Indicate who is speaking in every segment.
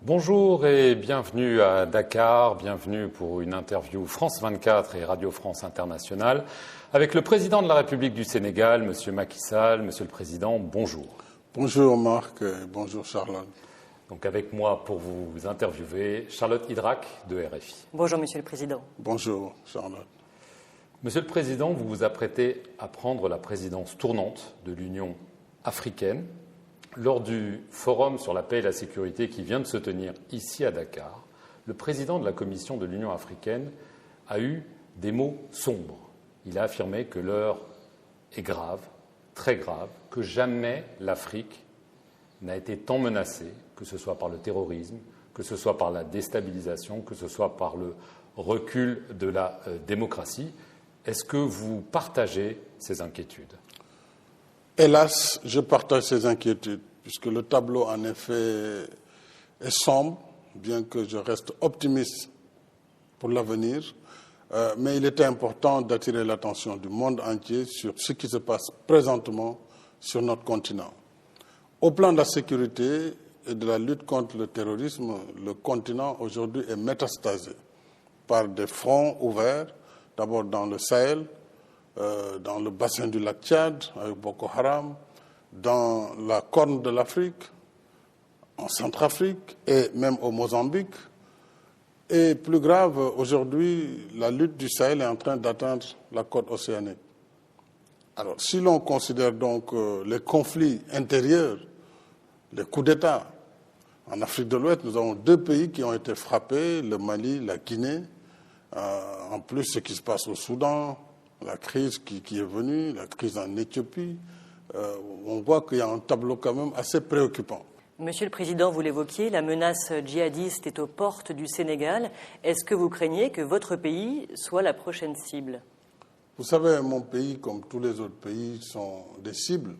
Speaker 1: Bonjour et bienvenue à Dakar, bienvenue pour une interview France 24 et Radio France Internationale avec le président de la République du Sénégal, Monsieur Macky Sall. Monsieur le Président, bonjour.
Speaker 2: Bonjour Marc, bonjour Charlotte.
Speaker 1: Donc avec moi pour vous interviewer, Charlotte Idrac de RFI.
Speaker 3: Bonjour Monsieur le Président.
Speaker 2: Bonjour Charlotte.
Speaker 1: Monsieur le Président, vous vous apprêtez à prendre la présidence tournante de l'Union africaine. Lors du forum sur la paix et la sécurité qui vient de se tenir ici à Dakar, le président de la Commission de l'Union africaine a eu des mots sombres. Il a affirmé que l'heure est grave, très grave, que jamais l'Afrique n'a été tant menacée, que ce soit par le terrorisme, que ce soit par la déstabilisation, que ce soit par le recul de la démocratie. Est-ce que vous partagez ces inquiétudes ?
Speaker 2: Hélas, je partage ces inquiétudes, puisque le tableau, en effet, est sombre, bien que je reste optimiste pour l'avenir. Mais il était important d'attirer l'attention du monde entier sur ce qui se passe présentement sur notre continent. Au plan de la sécurité et de la lutte contre le terrorisme, le continent aujourd'hui est métastasé par des fronts ouverts, d'abord dans le Sahel, dans le bassin du lac Tchad avec Boko Haram, dans la Corne de l'Afrique, en Centrafrique et même au Mozambique. Et plus grave, aujourd'hui, la lutte du Sahel est en train d'atteindre la côte océanique. Alors, si l'on considère donc les conflits intérieurs, les coups d'État, en Afrique de l'Ouest, nous avons deux pays qui ont été frappés, le Mali, la Guinée, en plus ce qui se passe au Soudan, la crise qui est venue, la crise en Éthiopie, on voit qu'il y a un tableau quand même assez préoccupant.
Speaker 3: Monsieur le Président, vous l'évoquiez, la menace djihadiste est aux portes du Sénégal. Est-ce que vous craignez que votre pays soit la prochaine cible ?
Speaker 2: Vous savez, mon pays, comme tous les autres pays, sont des cibles.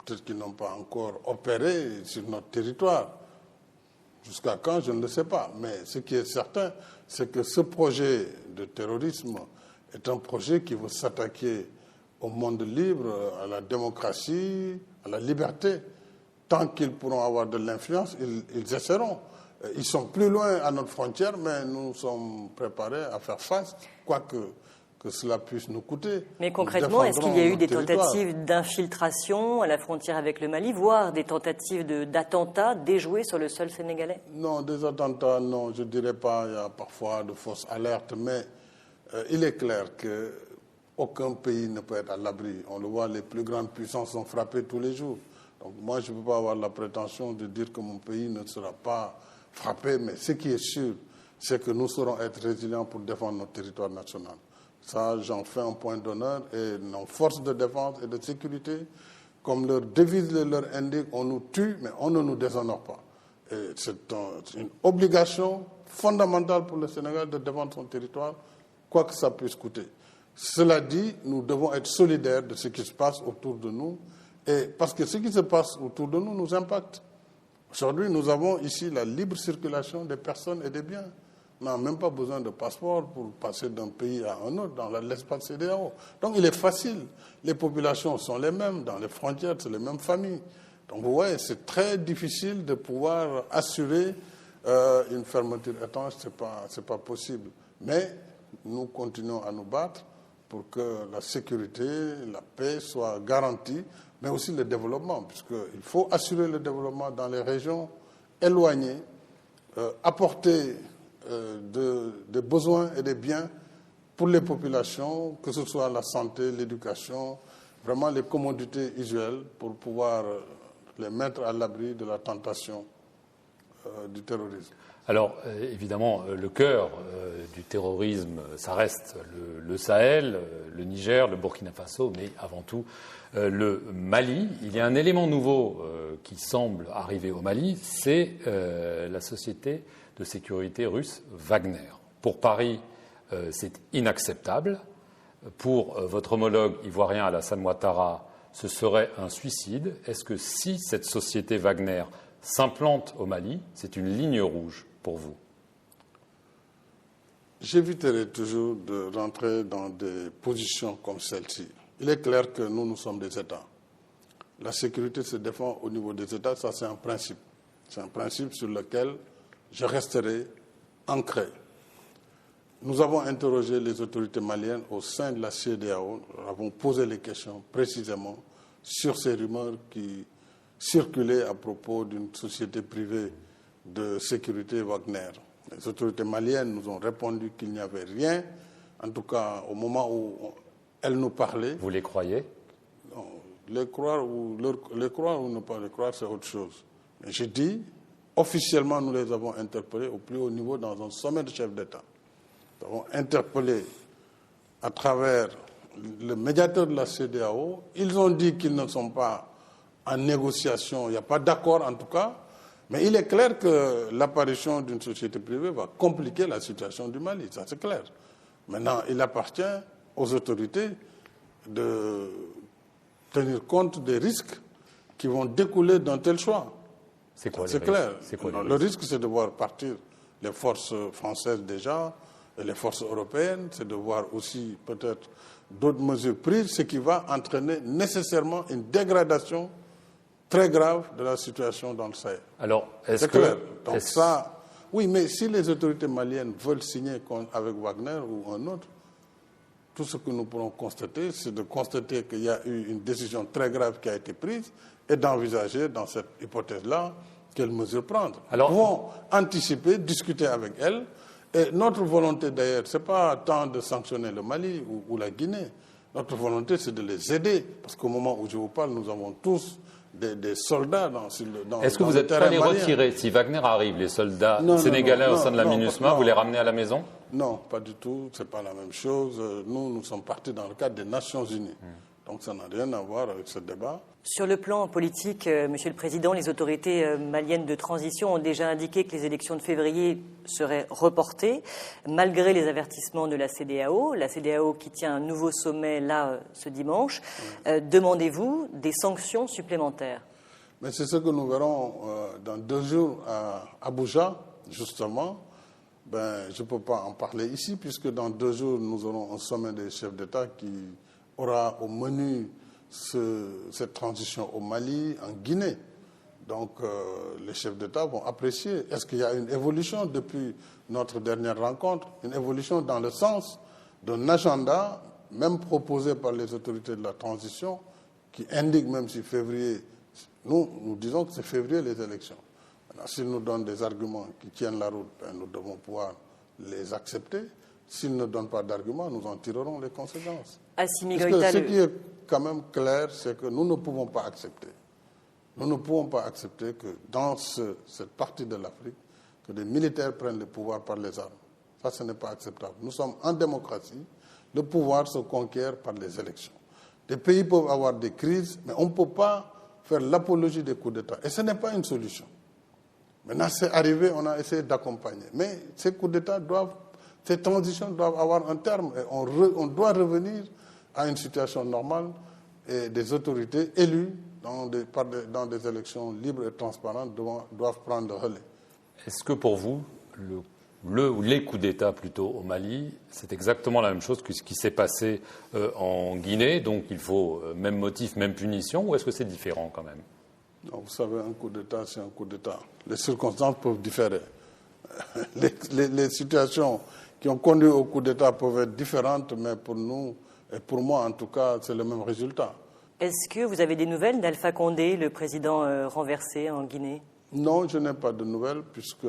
Speaker 2: Peut-être qu'ils n'ont pas encore opéré sur notre territoire. Jusqu'à quand, je ne le sais pas. Mais ce qui est certain, c'est que ce projet de terrorisme est un projet qui veut s'attaquer au monde libre, à la démocratie, à la liberté. Tant qu'ils pourront avoir de l'influence, ils essaieront. Ils sont plus loin à notre frontière, mais nous sommes préparés à faire face, quoi que cela puisse nous coûter.
Speaker 3: Mais concrètement, est-ce qu'il y a eu des tentatives d'infiltration à la frontière avec le Mali, voire des tentatives d'attentats déjoués sur le sol sénégalais ?
Speaker 2: Non, des attentats, non, je ne dirais pas. Il y a parfois de fausses alertes, mais il est clair qu'aucun pays ne peut être à l'abri. On le voit, les plus grandes puissances sont frappées tous les jours. Donc moi, je ne peux pas avoir la prétention de dire que mon pays ne sera pas frappé, mais ce qui est sûr, c'est que nous saurons être résilients pour défendre notre territoire national. Ça, j'en fais un point d'honneur. Et nos forces de défense et de sécurité, comme leur devise leur indique, on nous tue, mais on ne nous déshonore pas. Et c'est une obligation fondamentale pour le Sénégal de défendre son territoire, quoi que ça puisse coûter. Cela dit, nous devons être solidaires de ce qui se passe autour de nous, et parce que ce qui se passe autour de nous impacte. Aujourd'hui, nous avons ici la libre circulation des personnes et des biens. On n'a même pas besoin de passeport pour passer d'un pays à un autre dans l'espace CEDEAO. Donc il est facile. Les populations sont les mêmes, dans les frontières, c'est les mêmes familles. Donc vous voyez, c'est très difficile de pouvoir assurer une fermeture étanche, c'est pas possible. Mais nous continuons à nous battre pour que la sécurité, la paix soient garanties, mais aussi le développement, puisqu'il faut assurer le développement dans les régions éloignées, apporter des besoins et des biens pour les populations, que ce soit la santé, l'éducation, vraiment les commodités usuelles pour pouvoir les mettre à l'abri de la tentation du terrorisme.
Speaker 1: Alors, évidemment, le cœur du terrorisme, ça reste le Sahel, le Niger, le Burkina Faso, mais avant tout le Mali. Il y a un élément nouveau qui semble arriver au Mali, c'est la société de sécurité russe Wagner. Pour Paris, c'est inacceptable. Pour votre homologue ivoirien Alassane Ouattara, ce serait un suicide. Est-ce que si cette société Wagner s'implante au Mali, c'est une ligne rouge pour vous?
Speaker 2: J'éviterai toujours de rentrer dans des positions comme celle-ci. Il est clair que nous sommes des États. La sécurité se défend au niveau des États, ça c'est un principe. C'est un principe sur lequel je resterai ancré. Nous avons interrogé les autorités maliennes au sein de la CEDEAO. Nous avons posé les questions précisément sur ces rumeurs qui circulaient à propos d'une société privée de sécurité Wagner. Les autorités maliennes nous ont répondu qu'il n'y avait rien. En tout cas, au moment où elles nous parlaient.
Speaker 1: Vous les croyez?
Speaker 2: Non, les croire ou ne pas les croire, c'est autre chose. Mais je dis, officiellement, nous les avons interpellés au plus haut niveau dans un sommet de chefs d'État. Nous avons interpellé à travers le médiateur de la CEDEAO. Ils ont dit qu'ils ne sont pas en négociation, il n'y a pas d'accord en tout cas. Mais il est clair que l'apparition d'une société privée va compliquer la situation du Mali, ça c'est clair. Maintenant, il appartient aux autorités de tenir compte des risques qui vont découler d'un tel choix.
Speaker 1: C'est quoi
Speaker 2: C'est clair.
Speaker 1: Le
Speaker 2: risque, c'est de voir partir les forces françaises déjà, et les forces européennes, c'est de voir aussi peut-être d'autres mesures prises, ce qui va entraîner nécessairement une dégradation très grave de la situation dans le Sahel.
Speaker 1: Alors,
Speaker 2: c'est clair. Donc ça, oui, mais si les autorités maliennes veulent signer avec Wagner ou un autre, tout ce que nous pourrons constater, c'est de constater qu'il y a eu une décision très grave qui a été prise et d'envisager dans cette hypothèse-là quelles mesures prendre.
Speaker 1: Alors,
Speaker 2: nous pouvons anticiper, discuter avec elles. Et notre volonté d'ailleurs, ce n'est pas tant de sanctionner le Mali ou la Guinée. Notre volonté, c'est de les aider. Parce qu'au moment où je vous parle, nous avons tous des soldats dans
Speaker 1: Est-ce que vous n'êtes pas les retirer? Si Wagner arrive, les soldats sénégalais au sein de la MINUSMA, vous les ramenez à la maison?
Speaker 2: Non, pas du tout. Ce n'est pas la même chose. Nous sommes partis dans le cadre des Nations Unies. Donc ça n'a rien à voir avec ce débat.
Speaker 3: Sur le plan politique, Monsieur le Président, les autorités maliennes de transition ont déjà indiqué que les élections de février seraient reportées, malgré les avertissements de la CEDEAO. La CEDEAO qui tient un nouveau sommet là ce dimanche. Demandez-vous des sanctions supplémentaires?
Speaker 2: Mais c'est ce que nous verrons dans 2 jours à Abuja, justement. Je ne peux pas en parler ici, puisque dans 2 jours, nous aurons un sommet des chefs d'État qui aura au menu cette transition au Mali, en Guinée. Donc les chefs d'État vont apprécier. Est-ce qu'il y a une évolution depuis notre dernière rencontre? Une évolution dans le sens d'un agenda, même proposé par les autorités de la transition, qui indique même si février, nous disons que c'est février les élections. Maintenant, s'ils nous donnent des arguments qui tiennent la route, nous devons pouvoir les accepter. S'ils ne donnent pas d'arguments, nous en tirerons les conséquences. Ce qui est quand même clair, c'est que nous ne pouvons pas accepter. Nous ne pouvons pas accepter que dans cette partie de l'Afrique, que des militaires prennent le pouvoir par les armes. Ça, ce n'est pas acceptable. Nous sommes en démocratie. Le pouvoir se conquiert par les élections. Des pays peuvent avoir des crises, mais on ne peut pas faire l'apologie des coups d'État. Et ce n'est pas une solution. Maintenant, c'est arrivé, on a essayé d'accompagner. Mais ces coups d'État ces transitions doivent avoir un terme. Et on doit revenir à une situation normale et des autorités élues dans des élections libres et transparentes doivent prendre le relais.
Speaker 1: Est-ce que pour vous, les coups d'État plutôt au Mali, c'est exactement la même chose que ce qui s'est passé en Guinée? Donc il faut même motif, même punition, ou est-ce que c'est différent quand même?
Speaker 2: Non, vous savez, un coup d'État, c'est un coup d'État. Les circonstances peuvent différer. Les situations qui ont conduit au coup d'État peuvent être différentes, mais pour nous, et pour moi en tout cas, c'est le même résultat.
Speaker 3: Est-ce que vous avez des nouvelles d'Alpha Condé, le président renversé en Guinée?
Speaker 2: Non, je n'ai pas de nouvelles, puisque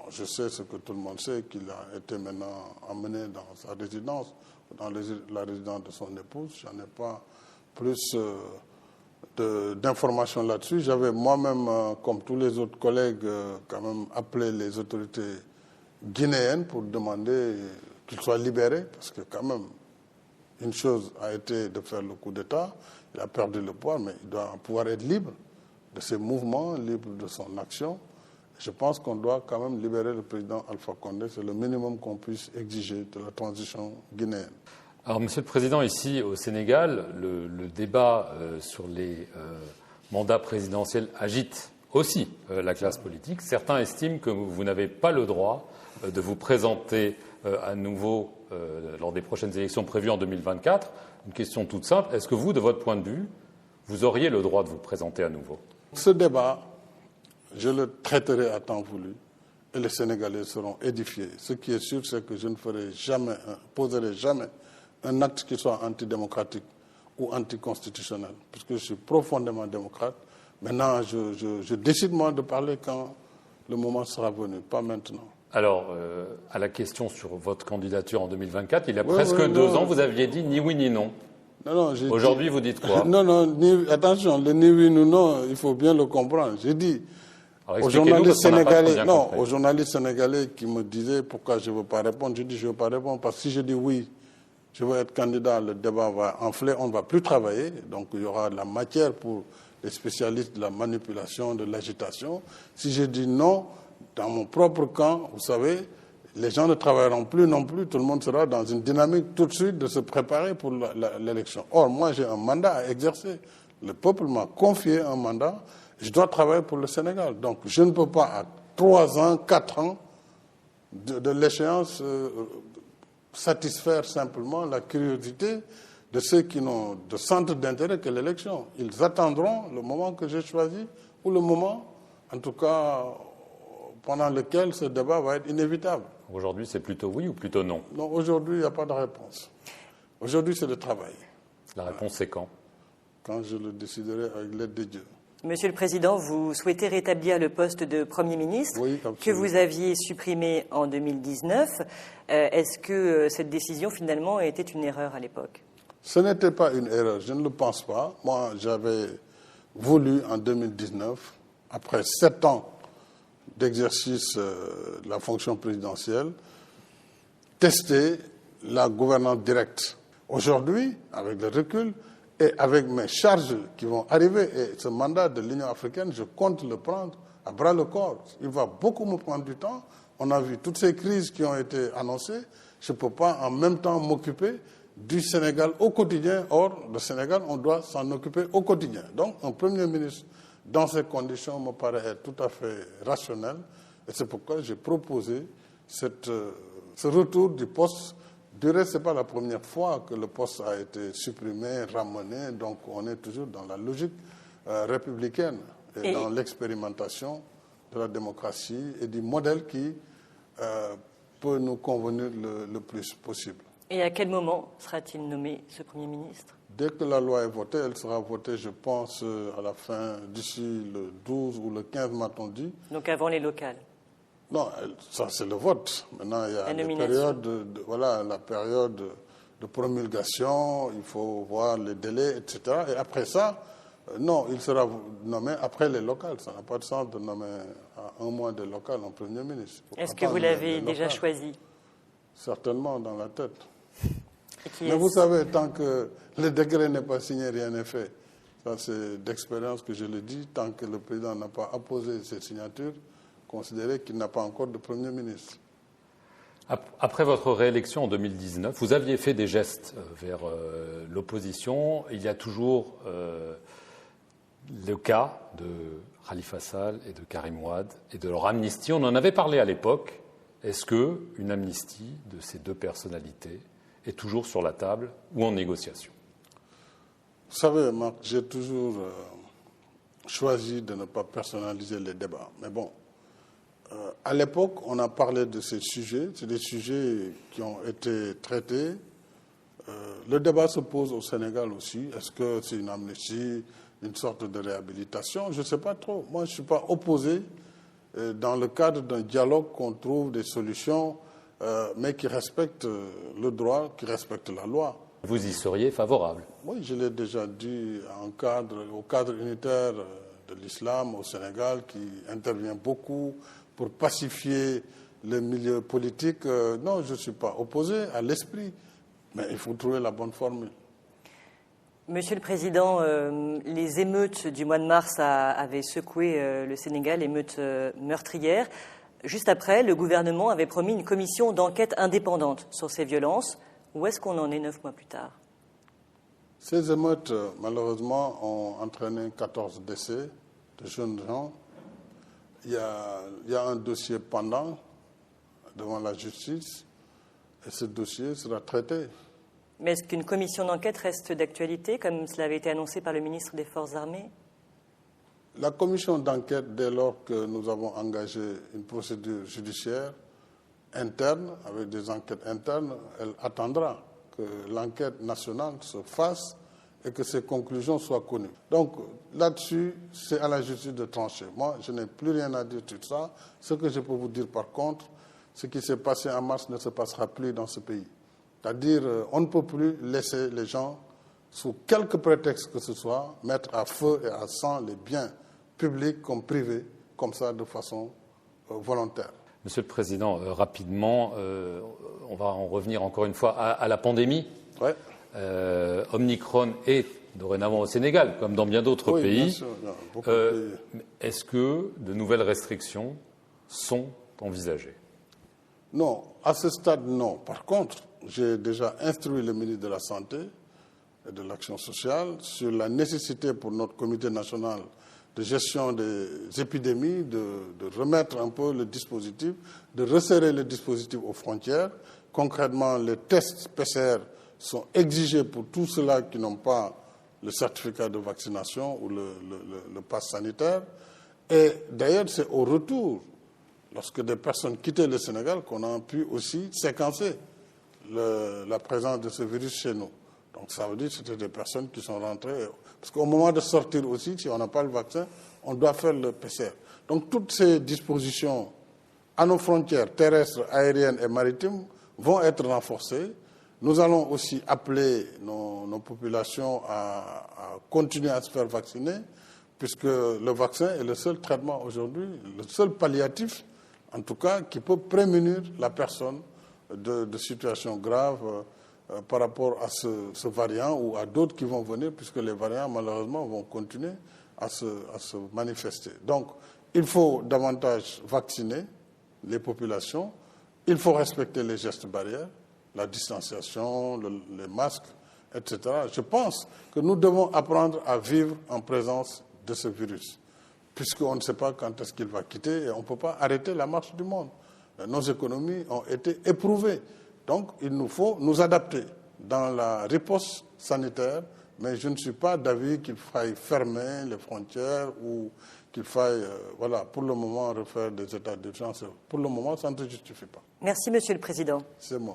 Speaker 2: je sais ce que tout le monde sait, qu'il a été maintenant emmené dans sa résidence, dans la résidence de son épouse. Je n'en ai pas plus d'informations là-dessus. J'avais moi-même, comme tous les autres collègues, quand même appelé les autorités guinéennes pour demander qu'il soit libéré, parce que quand même, une chose a été de faire le coup d'État, il a perdu le pouvoir, mais il doit pouvoir être libre de ses mouvements, libre de son action. Je pense qu'on doit quand même libérer le président Alpha Condé, c'est le minimum qu'on puisse exiger de la transition guinéenne.
Speaker 1: Alors, Monsieur le Président, ici au Sénégal, le débat sur les mandats présidentiels agite aussi la classe politique. Certains estiment que vous n'avez pas le droit de vous présenter à nouveau lors des prochaines élections prévues en 2024. Une question toute simple, est-ce que vous, de votre point de vue, vous auriez le droit de vous présenter à nouveau?
Speaker 2: Ce débat, je le traiterai à temps voulu et les Sénégalais seront édifiés. Ce qui est sûr, c'est que je ne poserai jamais un acte qui soit antidémocratique ou anticonstitutionnel, puisque je suis profondément démocrate. Maintenant, je décide moi de parler quand le moment sera venu, pas maintenant.
Speaker 1: Alors, à la question sur votre candidature en 2024, il y a presque 2 ans, vous aviez dit ni oui ni non.
Speaker 2: Non,
Speaker 1: aujourd'hui, vous dites quoi?
Speaker 2: Non, attention, le ni oui ni non, il faut bien le comprendre. J'ai dit aux journalistes sénégalais qui me disaient pourquoi je ne veux pas répondre, je dis je ne veux pas répondre parce que si je dis oui, je veux être candidat, le débat va enfler, on ne va plus travailler, donc il y aura de la matière pour les spécialistes de la manipulation, de l'agitation. Si je dis non, dans mon propre camp, vous savez, les gens ne travailleront plus non plus, tout le monde sera dans une dynamique tout de suite de se préparer pour l'élection. Or, moi j'ai un mandat à exercer, le peuple m'a confié un mandat, je dois travailler pour le Sénégal. Donc je ne peux pas à 3 ans, 4 ans de l'échéance satisfaire simplement la curiosité de ceux qui n'ont de centre d'intérêt que l'élection. Ils attendront le moment que j'ai choisi ou le moment, en tout cas, pendant lequel ce débat va être inévitable.
Speaker 1: Aujourd'hui, c'est plutôt oui ou plutôt non?
Speaker 2: Non, aujourd'hui, il n'y a pas de réponse. Aujourd'hui, c'est le travail.
Speaker 1: La réponse, c'est quand?
Speaker 2: Quand je le déciderai avec l'aide de Dieu.
Speaker 3: Monsieur le Président, vous souhaitez rétablir le poste de Premier ministre que vous aviez supprimé en 2019. Est-ce que cette décision, finalement, était une erreur à l'époque?
Speaker 2: Ce n'était pas une erreur, je ne le pense pas. Moi, j'avais voulu, en 2019, après 7 ans d'exercice de la fonction présidentielle, tester la gouvernance directe. Aujourd'hui, avec le recul, et avec mes charges qui vont arriver, et ce mandat de l'Union africaine, je compte le prendre à bras le corps. Il va beaucoup me prendre du temps. On a vu toutes ces crises qui ont été annoncées. Je ne peux pas en même temps m'occuper du Sénégal au quotidien. Or, le Sénégal, on doit s'en occuper au quotidien. Donc, un Premier ministre, dans ces conditions, me paraît être tout à fait rationnel. Et c'est pourquoi j'ai proposé ce retour du poste. Du reste, ce n'est pas la première fois que le poste a été supprimé, ramené. Donc, on est toujours dans la logique républicaine et dans l'expérimentation de la démocratie et du modèle qui peut nous convenir le plus possible.
Speaker 3: Et à quel moment sera-t-il nommé ce Premier ministre?
Speaker 2: Dès que la loi est votée, elle sera votée, je pense, à la fin, d'ici le 12 ou le 15, m'a-t-on dit.
Speaker 3: Donc avant les locales?
Speaker 2: Non, ça c'est le vote. Maintenant, il y a la période de promulgation, il faut voir les délais, etc. Et après ça, non, il sera nommé après les locales. Ça n'a pas de sens de nommer à 1 mois des locales un Premier ministre.
Speaker 3: Est-ce que vous l'avez déjà choisi?
Speaker 2: Certainement, dans la tête. Mais vous savez, tant que le décret n'est pas signé, rien n'est fait. Ça, c'est d'expérience que je le dis. Tant que le président n'a pas apposé ses signatures, considérez qu'il n'a pas encore de Premier ministre.
Speaker 1: Après votre réélection en 2019, vous aviez fait des gestes vers l'opposition. Il y a toujours le cas de Khalifa Sall et de Karim Wade et de leur amnistie. On en avait parlé à l'époque. Est-ce qu'une amnistie de ces 2 personnalités est toujours sur la table ou en négociation?
Speaker 2: Vous savez, Marc, j'ai toujours choisi de ne pas personnaliser les débats. Mais bon, à l'époque, on a parlé de ces sujets. C'est des sujets qui ont été traités. Le débat se pose au Sénégal aussi. Est-ce que c'est une amnistie, une sorte de réhabilitation? Je ne sais pas trop. Moi, je ne suis pas opposé dans le cadre d'un dialogue qu'on trouve des solutions, mais qui respectent le droit, qui respectent la loi.
Speaker 1: Vous y seriez favorable?
Speaker 2: Oui, je l'ai déjà dit au cadre unitaire de l'islam au Sénégal, qui intervient beaucoup pour pacifier le milieu politique. Non, je ne suis pas opposé à l'esprit, mais il faut trouver la bonne formule.
Speaker 3: Monsieur le Président, les émeutes du mois de mars avaient secoué le Sénégal, émeutes meurtrières. Juste après, le gouvernement avait promis une commission d'enquête indépendante sur ces violences. Où est-ce qu'on en est 9 mois plus tard?
Speaker 2: Ces émeutes, malheureusement, ont entraîné 14 décès de jeunes gens. Il y a un dossier pendant devant la justice et ce dossier sera traité.
Speaker 3: Mais est-ce qu'une commission d'enquête reste d'actualité, comme cela avait été annoncé par le ministre des Forces armées?
Speaker 2: La commission d'enquête, dès lors que nous avons engagé une procédure judiciaire interne, avec des enquêtes internes, elle attendra que l'enquête nationale se fasse et que ses conclusions soient connues. Donc là-dessus, c'est à la justice de trancher. Moi, je n'ai plus rien à dire sur ça. Ce que je peux vous dire par contre, ce qui s'est passé en mars ne se passera plus dans ce pays. C'est-à-dire, on ne peut plus laisser les gens, sous quelque prétexte que ce soit, mettre à feu et à sang les biens publics comme privés, comme ça, de façon volontaire.
Speaker 1: Monsieur le Président, rapidement, on va en revenir encore une fois à la pandémie.
Speaker 2: Ouais.
Speaker 1: Omicron est dorénavant au Sénégal, comme dans bien d'autres pays.
Speaker 2: Bien sûr, il y a beaucoup de pays.
Speaker 1: Est-ce que de nouvelles restrictions sont envisagées?
Speaker 2: Non, à ce stade, non. Par contre, j'ai déjà instruit le ministre de la Santé et de l'Action sociale sur la nécessité pour notre comité national de gestion des épidémies de remettre un peu le dispositif, de resserrer le dispositif aux frontières. Concrètement, les tests PCR sont exigés pour tous ceux-là qui n'ont pas le certificat de vaccination ou le pass sanitaire. Et d'ailleurs, c'est au retour, lorsque des personnes quittaient le Sénégal, qu'on a pu aussi séquencer la présence de ce virus chez nous. Donc ça veut dire que c'était des personnes qui sont rentrées. Parce qu'au moment de sortir aussi, si on n'a pas le vaccin, on doit faire le PCR. Donc toutes ces dispositions à nos frontières terrestres, aériennes et maritimes vont être renforcées. Nous allons aussi appeler nos populations à continuer à se faire vacciner, puisque le vaccin est le seul traitement aujourd'hui, le seul palliatif, en tout cas, qui peut prémunir la personne de situations graves par rapport à ce variant ou à d'autres qui vont venir, puisque les variants, malheureusement, vont continuer à se manifester. Donc, il faut davantage vacciner les populations, il faut respecter les gestes barrières, la distanciation, les masques, etc. Je pense que nous devons apprendre à vivre en présence de ce virus, puisqu'on ne sait pas quand est-ce qu'il va quitter et on ne peut pas arrêter la marche du monde. Nos économies ont été éprouvées. Donc, il nous faut nous adapter dans la riposte sanitaire, mais je ne suis pas d'avis qu'il faille fermer les frontières ou qu'il faille, pour le moment, refaire des états d'urgence. Pour le moment, ça ne se justifie pas.
Speaker 3: Merci, Monsieur le Président.
Speaker 2: C'est moi.